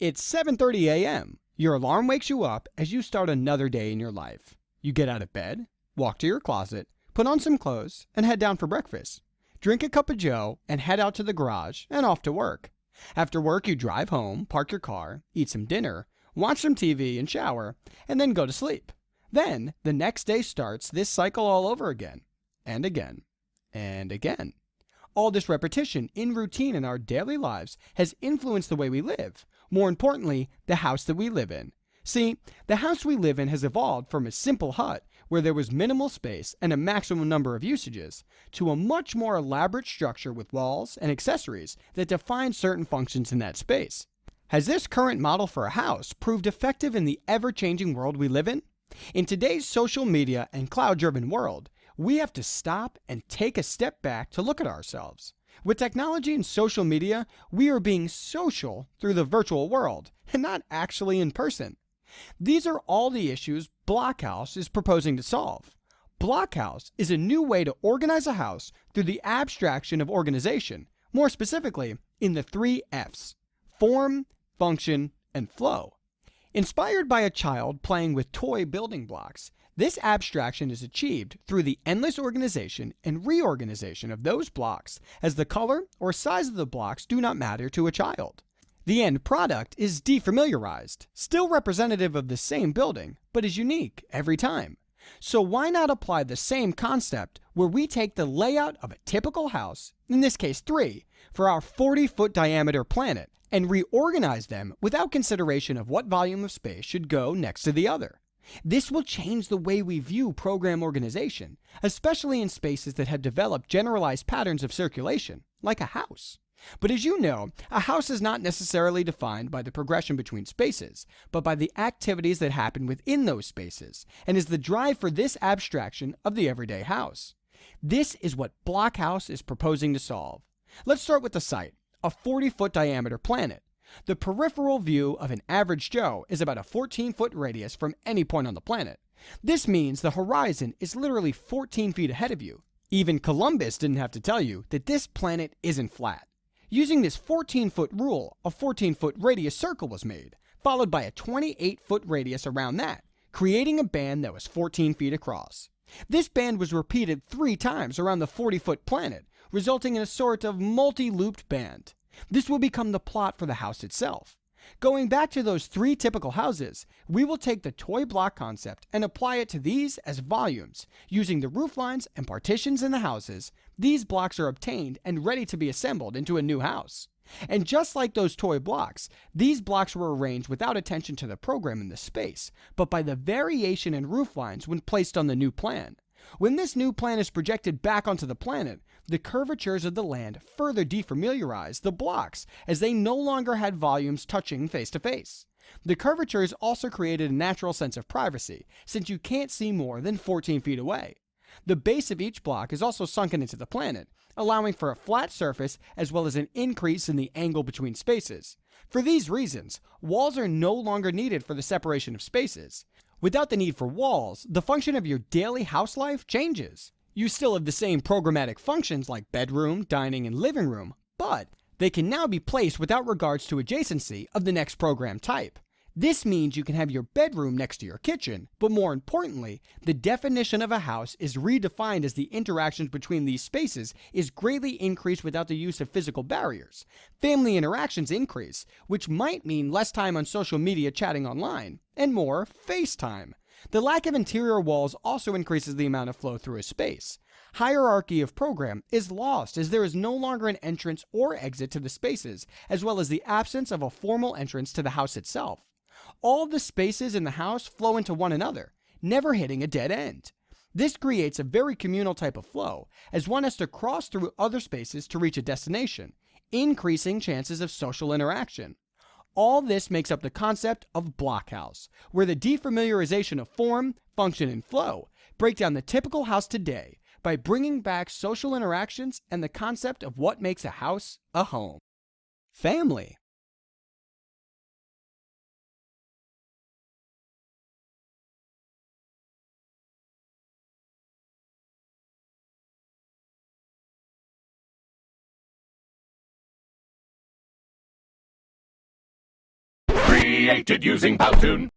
It's 7:30 a.m. Your alarm wakes you up as you start another day in your life. You get out of bed, walk to your closet, put on some clothes, and head down for breakfast. Drink a cup of joe and head out to the garage and off to work. After work, you drive home, park your car, eat some dinner, watch some TV and shower, and then go to sleep. Then, the next day starts this cycle all over again, and again, and again. All this repetition in routine in our daily lives has influenced the way we live. More importantly, the house that we live in. See, the house we live in has evolved from a simple hut where there was minimal space and a maximum number of usages to a much more elaborate structure with walls and accessories that define certain functions in that space. Has this current model for a house proved effective in the ever-changing world we live in? In today's social media and cloud-driven world, we have to stop and take a step back to look at ourselves. With technology and social media, we are being social through the virtual world and not actually in person. These are all the issues Blockhouse is proposing to solve. Blockhouse is a new way to organize a house through the abstraction of organization, more specifically in the 3 F's: form, function, and flow. Inspired by a child playing with toy building blocks, this abstraction is achieved through the endless organization and reorganization of those blocks as the color or size of the blocks do not matter to a child. The end product is defamiliarized, still representative of the same building, but is unique every time. So why not apply the same concept where we take the layout of a typical house, in this case 3, for our 40-foot diameter planet, and reorganize them without consideration of what volume of space should go next to the other. This will change the way we view program organization, especially in spaces that have developed generalized patterns of circulation, like a house. But as you know, a house is not necessarily defined by the progression between spaces, but by the activities that happen within those spaces, and is the drive for this abstraction of the everyday house. This is what Blockhouse is proposing to solve. Let's start with the site, a 40-foot diameter planet. The peripheral view of an average Joe is about a 14-foot radius from any point on the planet. This means the horizon is literally 14 feet ahead of you. Even Columbus didn't have to tell you that this planet isn't flat. Using this 14-foot rule, a 14-foot radius circle was made, followed by a 28-foot radius around that, creating a band that was 14 feet across. This band was repeated 3 times around the 40-foot planet, resulting in a sort of multi-looped band. This will become the plot for the house itself. Going back to those 3 typical houses, we will take the toy block concept and apply it to these as volumes. Using the roof lines and partitions in the houses, these blocks are obtained and ready to be assembled into a new house. And just like those toy blocks, these blocks were arranged without attention to the program in the space, but by the variation in roof lines when placed on the new plan. When this new plan is projected back onto the planet, the curvatures of the land further defamiliarize the blocks as they no longer had volumes touching face to face. The curvatures also created a natural sense of privacy, since you can't see more than 14 feet away. The base of each block is also sunken into the planet, allowing for a flat surface as well as an increase in the angle between spaces. For these reasons, walls are no longer needed for the separation of spaces. Without the need for walls, the function of your daily house life changes. You still have the same programmatic functions like bedroom, dining, and living room, but they can now be placed without regards to adjacency of the next program type. This means you can have your bedroom next to your kitchen, but more importantly, the definition of a house is redefined as the interactions between these spaces is greatly increased without the use of physical barriers. Family interactions increase, which might mean less time on social media chatting online, and more FaceTime. The lack of interior walls also increases the amount of flow through a space. Hierarchy of program is lost as there is no longer an entrance or exit to the spaces, as well as the absence of a formal entrance to the house itself. All of the spaces in the house flow into one another, never hitting a dead end. This creates a very communal type of flow, as one has to cross through other spaces to reach a destination, increasing chances of social interaction. All this makes up the concept of Blockhouse, where the defamiliarization of form, function, and flow break down the typical house today by bringing back social interactions and the concept of what makes a house a home. Family. created using Powtoon.